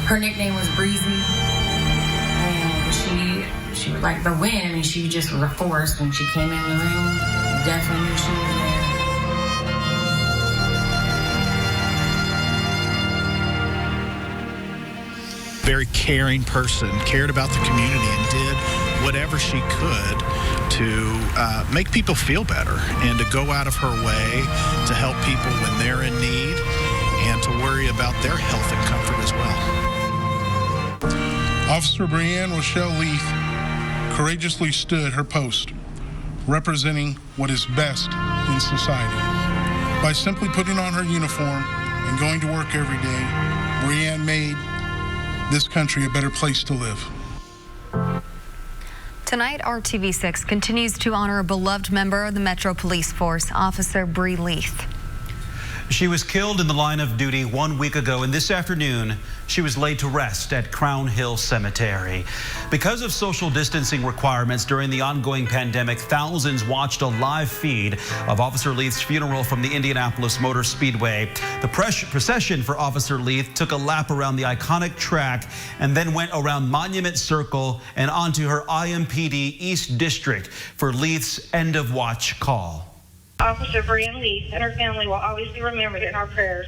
Her nickname was Breezy, and she was like the wind. I mean, she just was a force. When she came in the room, definitely knew she was there. Very caring person, cared about the community, and did whatever she could to make people feel better and to go out of her way to help people when they're in need and to worry about their health and comfort as well. Officer Breonna Shelleyf courageously stood her post, representing what is best in society. By simply putting on her uniform and going to work every day, Breonna made this country a better place to live. Tonight, RTV6 continues to honor a beloved member of the Metro Police Force, Officer Bree Leith. She was killed in the line of duty 1 week ago, and this afternoon she was laid to rest at Crown Hill Cemetery. Because of social distancing requirements during the ongoing pandemic, thousands watched a live feed of Officer Leith's funeral from the Indianapolis Motor Speedway. The procession for Officer Leith took a lap around the iconic track and then went around Monument Circle and onto her IMPD East District for Leith's end-of-watch call. Officer Breonna Leith and her family will always be remembered in our prayers.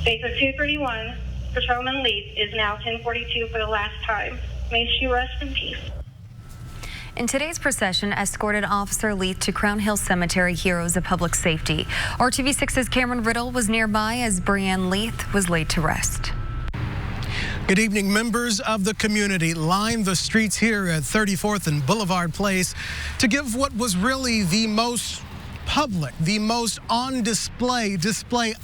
Sector 231, Patrolman Leith is now 1042 for the last time. May she rest in peace. In today's procession, escorted Officer Leith to Crown Hill Cemetery Heroes of Public Safety. RTV6's Cameron Riddle was nearby as Breonna Leith was laid to rest. Good evening. Members of the community lined the streets here at 34th and Boulevard Place to give what was really the most public, the most on display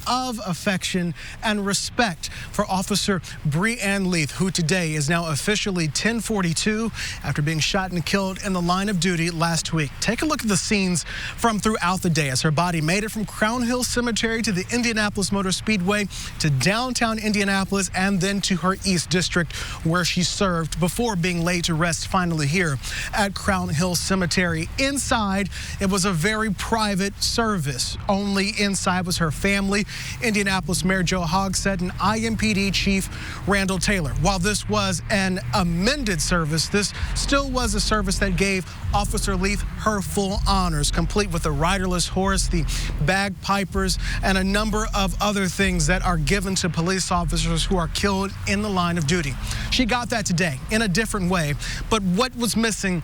of affection and respect for Officer Breonna Leith, who today is now officially 1042 after being shot and killed in the line of duty last week. Take a look at the scenes from throughout the day as her body made it from Crown Hill Cemetery to the Indianapolis Motor Speedway to downtown Indianapolis and then to her East District where she served before being laid to rest finally here at Crown Hill Cemetery. Inside, it was a very private service. Only inside was her family, Indianapolis Mayor Joe Hogsett, and IMPD Chief Randall Taylor. While this was an amended service, this still was a service that gave Officer Leith her full honors, complete with a riderless horse, the bagpipers, and a number of other things that are given to police officers who are killed in the line of duty. She got that today in a different way, but what was missing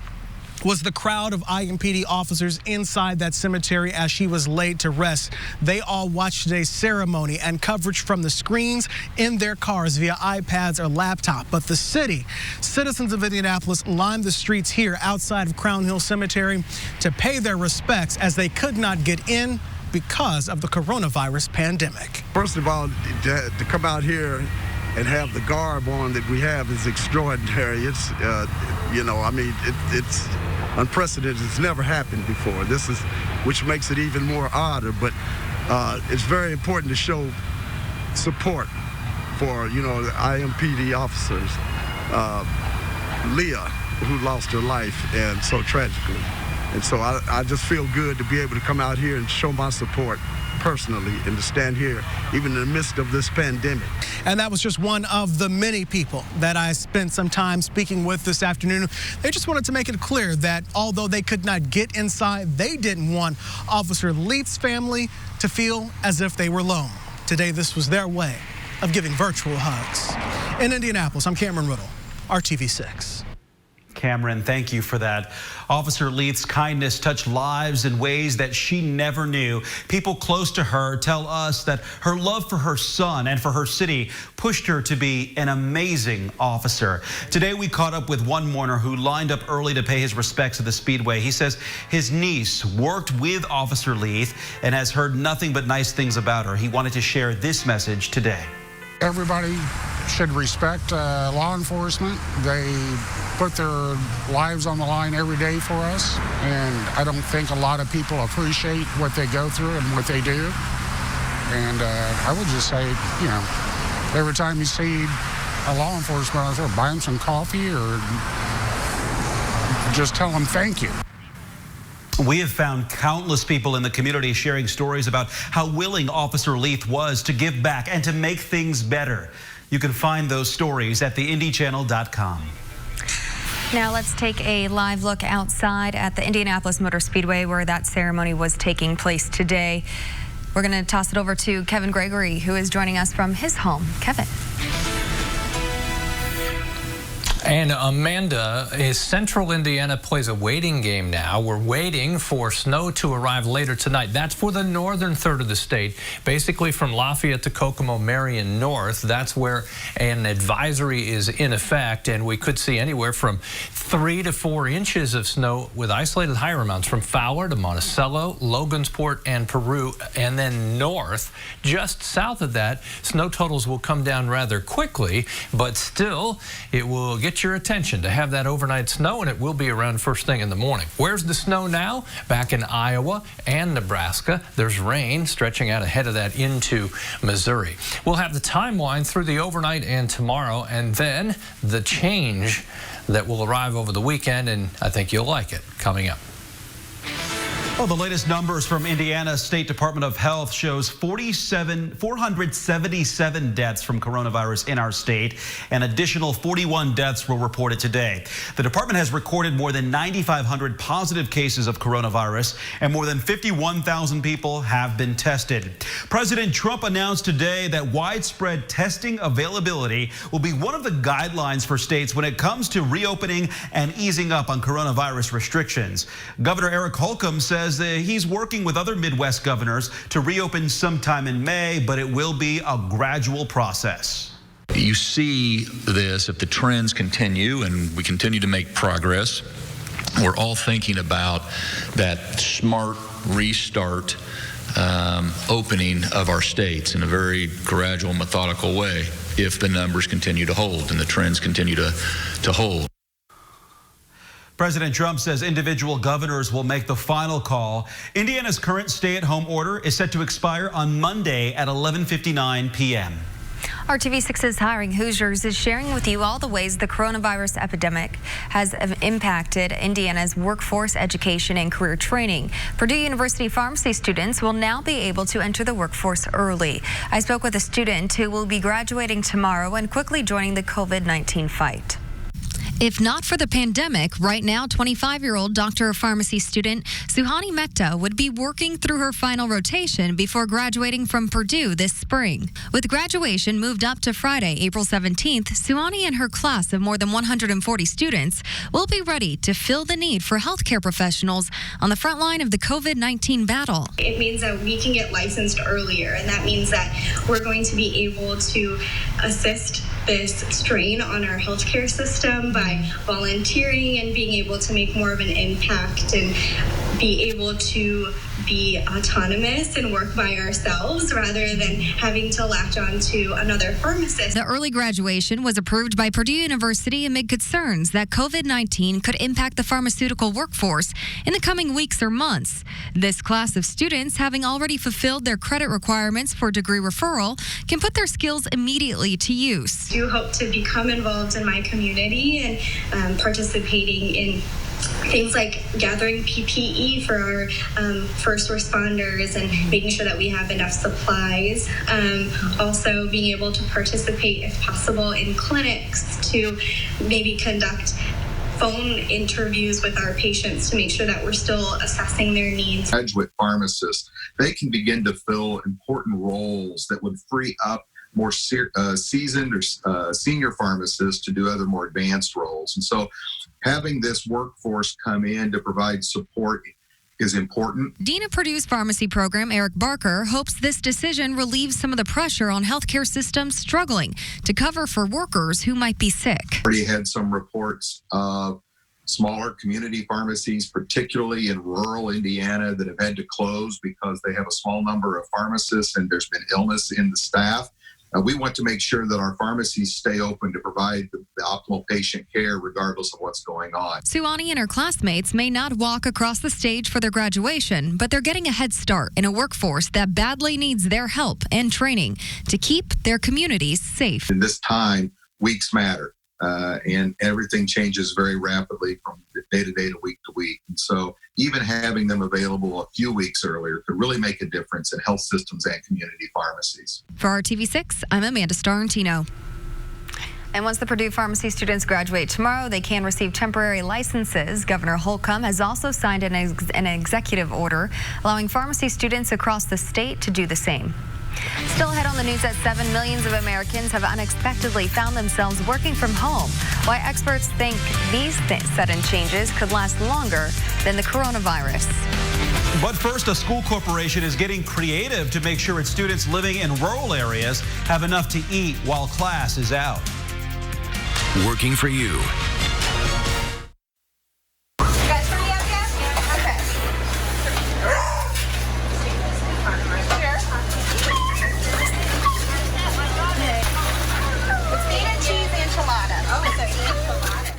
was the crowd of IMPD officers inside that cemetery as she was laid to rest. They all watched today's ceremony and coverage from the screens in their cars via iPads or laptop. But the citizens of Indianapolis lined the streets here outside of Crown Hill Cemetery to pay their respects as they could not get in because of the coronavirus pandemic. First of all, to come out here and have the garb on that we have is extraordinary. It's, it's unprecedented. It's never happened before. This is, which makes it even more odder, but it's very important to show support for, the IMPD officers. Leah, who lost her life and so tragically. And so I just feel good to be able to come out here and show my support personally and to stand here even in the midst of this pandemic. And that was just one of the many people that I spent some time speaking with this afternoon. They just wanted to make it clear that although they could not get inside, they didn't want Officer Leith's family to feel as if they were alone. Today, this was their way of giving virtual hugs. In Indianapolis, I'm Cameron Riddle, RTV6. Cameron, thank you for that. Officer Leith's kindness touched lives in ways that she never knew. People close to her tell us that her love for her son and for her city pushed her to be an amazing officer. Today, we caught up with one mourner who lined up early to pay his respects at the Speedway. He says his niece worked with Officer Leith and has heard nothing but nice things about her. He wanted to share this message today. Everybody should respect law enforcement. They put their lives on the line every day for us, and I don't think a lot of people appreciate what they go through and what they do. And I would just say, every time you see a law enforcement officer, buy them some coffee or just tell them thank you. We have found countless people in the community sharing stories about how willing Officer Leith was to give back and to make things better. You can find those stories at theindychannel.com. Now let's take a live look outside at the Indianapolis Motor Speedway where that ceremony was taking place today. We're going to toss it over to Kevin Gregory, who is joining us from his home. Kevin. And Amanda, Central Indiana plays a waiting game now. We're waiting for snow to arrive later tonight. That's for the northern third of the state, basically from Lafayette to Kokomo, Marion North. That's where an advisory is in effect, and we could see anywhere from 3 to 4 inches of snow with isolated higher amounts from Fowler to Monticello, Logansport, and Peru, and then north. Just south of that, snow totals will come down rather quickly, but still, it will get your attention to have that overnight snow, and it will be around first thing in the morning. Where's the snow now? Back in Iowa and Nebraska. There's rain stretching out ahead of that into Missouri. We'll have the timeline through the overnight and tomorrow, and then the change that will arrive over the weekend, and I think you'll like it, coming up. Well, the latest numbers from Indiana State Department of Health shows 477 deaths from coronavirus in our state. An additional 41 deaths were reported today. The department has recorded more than 9,500 positive cases of coronavirus, and more than 51,000 people have been tested. President Trump announced today that widespread testing availability will be one of the guidelines for states when it comes to reopening and easing up on coronavirus restrictions. Governor Eric Holcomb says that he's working with other Midwest governors to reopen sometime in May, but it will be a gradual process. You see this, if the trends continue and we continue to make progress, we're all thinking about that smart restart opening of our states in a very gradual, methodical way if the numbers continue to hold and the trends continue to hold. President Trump says individual governors will make the final call. Indiana's current stay-at-home order is set to expire on Monday at 11:59 p.m. RTV6's Hiring Hoosiers is sharing with you all the ways the coronavirus epidemic has impacted Indiana's workforce, education, and career training. Purdue University pharmacy students will now be able to enter the workforce early. I spoke with a student who will be graduating tomorrow and quickly joining the COVID-19 fight. If not for the pandemic, right now, 25-year-old doctor of pharmacy student Suhani Mehta would be working through her final rotation before graduating from Purdue this spring. With graduation moved up to Friday, April 17th, Suhani and her class of more than 140 students will be ready to fill the need for healthcare professionals on the front line of the COVID-19 battle. It means that we can get licensed earlier, and that means that we're going to be able to assist this strain on our healthcare system by volunteering and being able to make more of an impact and be able to be autonomous and work by ourselves rather than having to latch on to another pharmacist. The early graduation was approved by Purdue University amid concerns that COVID-19 could impact the pharmaceutical workforce in the coming weeks or months. This class of students, having already fulfilled their credit requirements for degree referral, can put their skills immediately to use. I do hope to become involved in my community and participating in things like gathering PPE for our first responders and making sure that we have enough supplies. Also being able to participate, if possible, in clinics to maybe conduct phone interviews with our patients to make sure that we're still assessing their needs. Graduate pharmacists, they can begin to fill important roles that would free up more seasoned or senior pharmacists to do other more advanced roles. And so having this workforce come in to provide support is important. Dean of Purdue's pharmacy program, Eric Barker, hopes this decision relieves some of the pressure on healthcare systems struggling to cover for workers who might be sick. Already had some reports of smaller community pharmacies, particularly in rural Indiana, that have had to close because they have a small number of pharmacists and there's been illness in the staff. We want to make sure that our pharmacies stay open to provide the optimal patient care regardless of what's going on. Suhani and her classmates may not walk across the stage for their graduation, but they're getting a head start in a workforce that badly needs their help and training to keep their communities safe. In this time, weeks matter, and everything changes very rapidly from day to day to week to week. And so even having them available a few weeks earlier could really make a difference in health systems and community pharmacies. For RTV6, I'm Amanda Starantino. And once the Purdue pharmacy students graduate tomorrow, they can receive temporary licenses. Governor Holcomb has also signed an executive order allowing pharmacy students across the state to do the same. Still ahead on the news at 7, millions of Americans have unexpectedly found themselves working from home. Why experts think these sudden changes could last longer than the coronavirus. But first, a school corporation is getting creative to make sure its students living in rural areas have enough to eat while class is out. Working for you. You guys ready up yet? Okay. It's meat and cheese enchilada. Oh, it's an enchilada.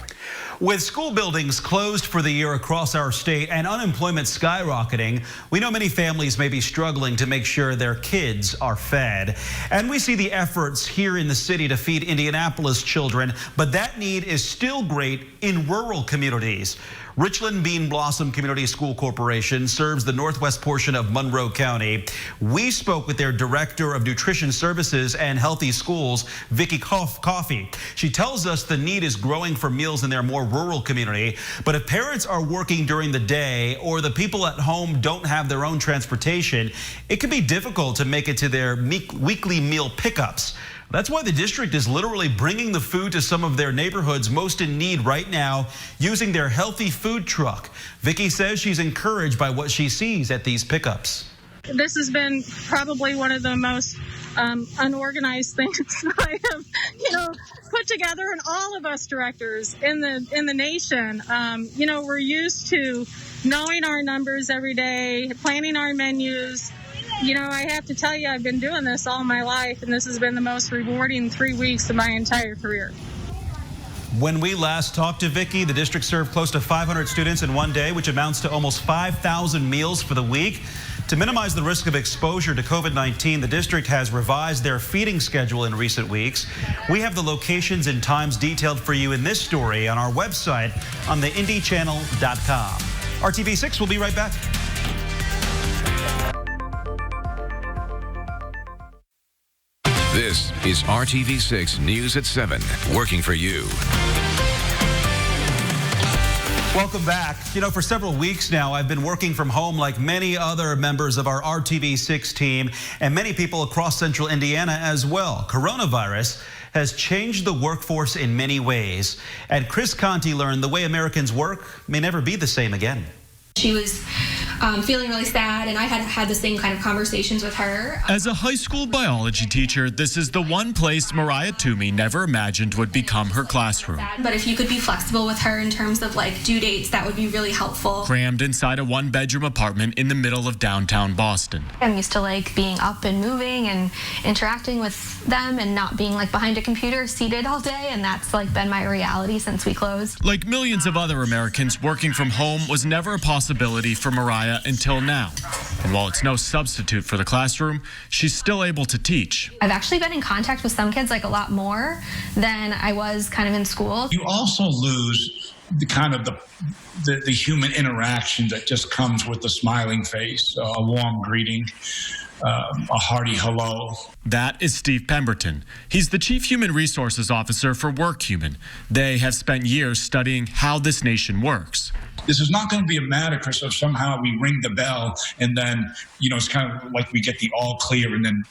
With school buildings closed for the year across our state and unemployment skyrocketing, we know many families may be struggling to make sure their kids are fed. And we see the efforts here in the city to feed Indianapolis children, but that need is still great in rural communities. Richland Bean Blossom Community School Corporation serves the northwest portion of Monroe County. We spoke with their Director of Nutrition Services and Healthy Schools, Vicki Coffey. She tells us the need is growing for meals in their more rural community, but if parents are working during the day or the people at home don't have their own transportation, it can be difficult to make it to their weekly meal pickups. That's why the district is literally bringing the food to some of their neighborhoods most in need right now using their healthy food truck. Vicki says she's encouraged by what she sees at these pickups. This has been probably one of the most unorganized things I have, put together, and all of us directors in the nation. We're used to knowing our numbers every day, planning our menus. I have to tell you, I've been doing this all my life, and this has been the most rewarding 3 weeks of my entire career. When we last talked to Vicki, the district served close to 500 students in one day, which amounts to almost 5,000 meals for the week. To minimize the risk of exposure to COVID-19, the district has revised their feeding schedule in recent weeks. We have the locations and times detailed for you in this story on our website on the IndyChannel.com. RTV6 will be right back. This is RTV6 News at 7, working for you. Welcome back. For several weeks now, I've been working from home like many other members of our RTV6 team and many people across central Indiana as well. Coronavirus has changed the workforce in many ways. And Chris Conti learned the way Americans work may never be the same again. She was feeling really sad, and I had the same kind of conversations with her. As a high school biology teacher, this is the one place Mariah Toomey never imagined would become her classroom. But if you could be flexible with her in terms of due dates, that would be really helpful. Crammed inside a one-bedroom apartment in the middle of downtown Boston. I'm used to being up and moving and interacting with them and not being behind a computer seated all day, and that's been my reality since we closed. Like millions of other Americans, working from home was never a possibility for Mariah until now. And while it's no substitute for the classroom, she's still able to teach. I've actually been in contact with some kids a lot more than I was kind of in school. You also lose the human interaction that just comes with a smiling face, a warm greeting, a hearty hello. That is Steve Pemberton. He's the Chief Human Resources Officer for WorkHuman. They have spent years studying how this nation works. This is not going to be a matter, Chris, of somehow we ring the bell and then, it's kind of like we get the all clear and then,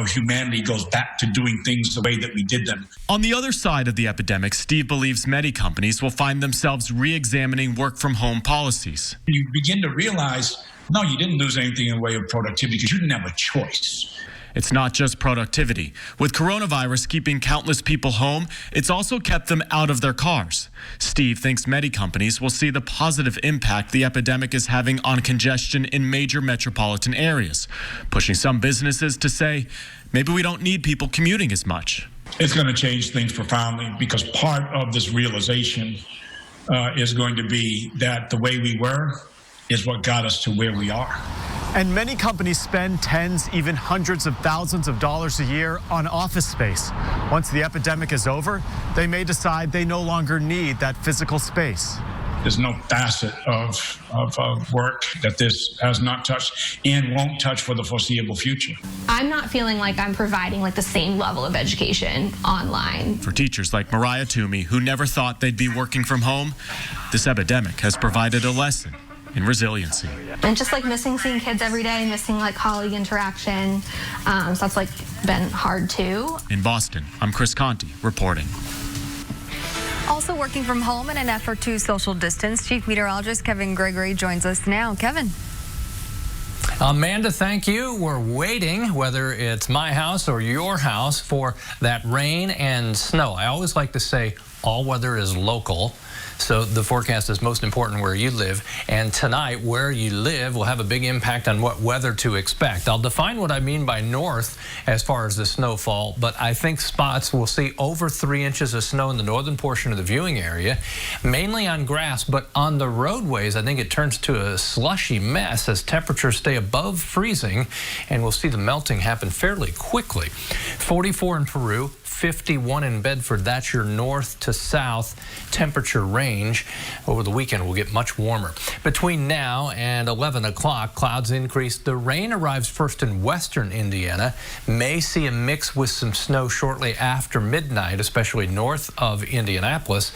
humanity goes back to doing things the way that we did them. On the other side of the epidemic, Steve believes many companies will find themselves re-examining work-from-home policies. You begin to realize, no, you didn't lose anything in the way of productivity because you didn't have a choice. It's not just productivity. With coronavirus keeping countless people home, it's also kept them out of their cars. Steve thinks many companies will see the positive impact the epidemic is having on congestion in major metropolitan areas, pushing some businesses to say, maybe we don't need people commuting as much. It's going to change things profoundly because part of this realization is going to be that the way we were is what got us to where we are. And many companies spend tens, even hundreds of thousands of dollars a year on office space. Once the epidemic is over, they may decide they no longer need that physical space. there's no facet of work that this has not touched and won't touch for the foreseeable future. I'm not feeling like I'm providing like the same level of education online. For teachers like Mariah Toomey, who never thought they'd be working from home, this epidemic has provided a lesson in resiliency. And just like missing seeing kids every day, missing like colleague interaction, so that's like been hard too. In Boston, I'm Chris Conti reporting. Also working from home in an effort to social distance, Chief Meteorologist Kevin Gregory joins us now. Kevin. Amanda, thank you. We're waiting, whether it's my house or your house, for that rain and snow. I always like to say all weather is local. So the forecast is most important where you live, and tonight where you live will have a big impact on what weather to expect. I'll define what I mean by north as far as the snowfall, but I think spots will see over 3 inches of snow in the northern portion of the viewing area, mainly on grass, but on the roadways I think it turns to a slushy mess as temperatures stay above freezing, and we'll see the melting happen fairly quickly. 44 in Peru, 51 in Bedford. That's your north to south temperature range. Over the weekend, we'll get much warmer. Between now and 11 o'clock, clouds increase. The rain arrives first in western Indiana. May see a mix with some snow shortly after midnight, especially north of Indianapolis.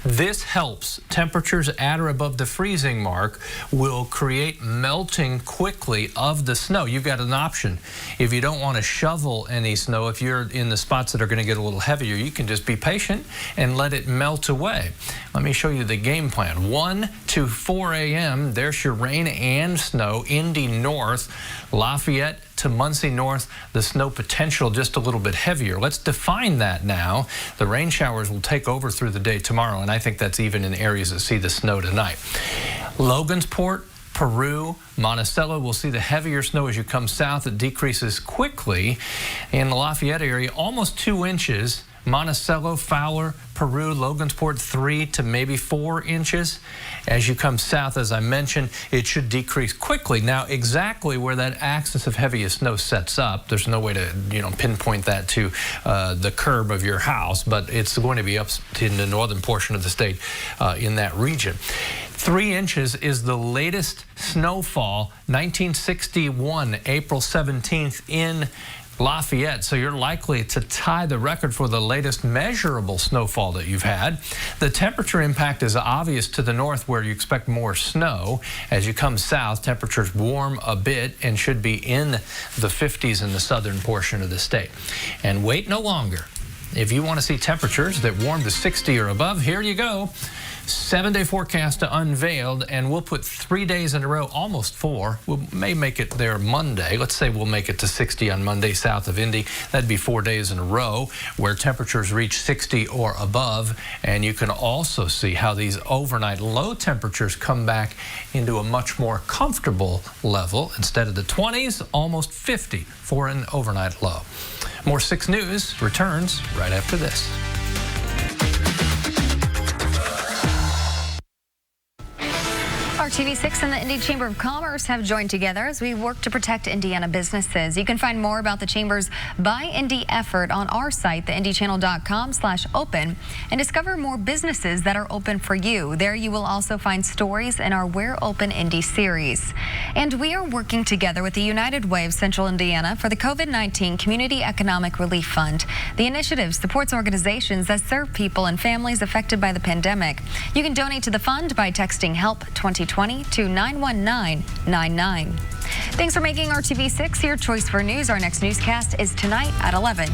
This helps. Temperatures at or above the freezing mark will create melting quickly of the snow. You've got an option. If you don't want to shovel any snow, if you're in the spots that are going to get a little heavier, you can just be patient and let it melt away. Let me show you the game plan. 1 to 4 a.m. there's your rain and snow. Indy north, Lafayette to Muncie north, the snow potential just a little bit heavier. Let's define that now. The rain showers will take over through the day tomorrow, and I think that's even in areas that see the snow tonight. Logansport, Peru, Monticello will see the heavier snow as you come south. It decreases quickly. In the Lafayette area, almost 2 inches. Monticello, Fowler, Peru, Logansport, 3 to maybe 4 inches. As you come south, as I mentioned, it should decrease quickly. Now, exactly where that axis of heaviest snow sets up, there's no way to, pinpoint that to the curb of your house, but it's going to be up in the northern portion of the state in that region. 3 inches is the latest snowfall, 1961, April 17th in Lafayette, so you're likely to tie the record for the latest measurable snowfall that you've had. The temperature impact is obvious to the north where you expect more snow. As you come south, temperatures warm a bit and should be in the 50s in the southern portion of the state. And wait no longer. If you want to see temperatures that warm to 60 or above, here you go. 7-day forecast unveiled, and we'll put 3 days in a row, almost 4. We may make it there Monday. Let's say we'll make it to 60 on Monday south of Indy. That'd be 4 days in a row where temperatures reach 60 or above. And you can also see how these overnight low temperatures come back into a much more comfortable level. Instead of the 20s, almost 50 for an overnight low. More 6 News returns right after this. RTV6 and the Indy Chamber of Commerce have joined together as we work to protect Indiana businesses. You can find more about the Chamber's Buy Indy effort on our site, theindychannel.com/open, and discover more businesses that are open for you. There you will also find stories in our We're Open Indy series. And we are working together with the United Way of Central Indiana for the COVID-19 Community Economic Relief Fund. The initiative supports organizations that serve people and families affected by the pandemic. You can donate to the fund by texting HELP 2020 to 91999. Thanks for making RTV6 your choice for news. Our next newscast is tonight at 11.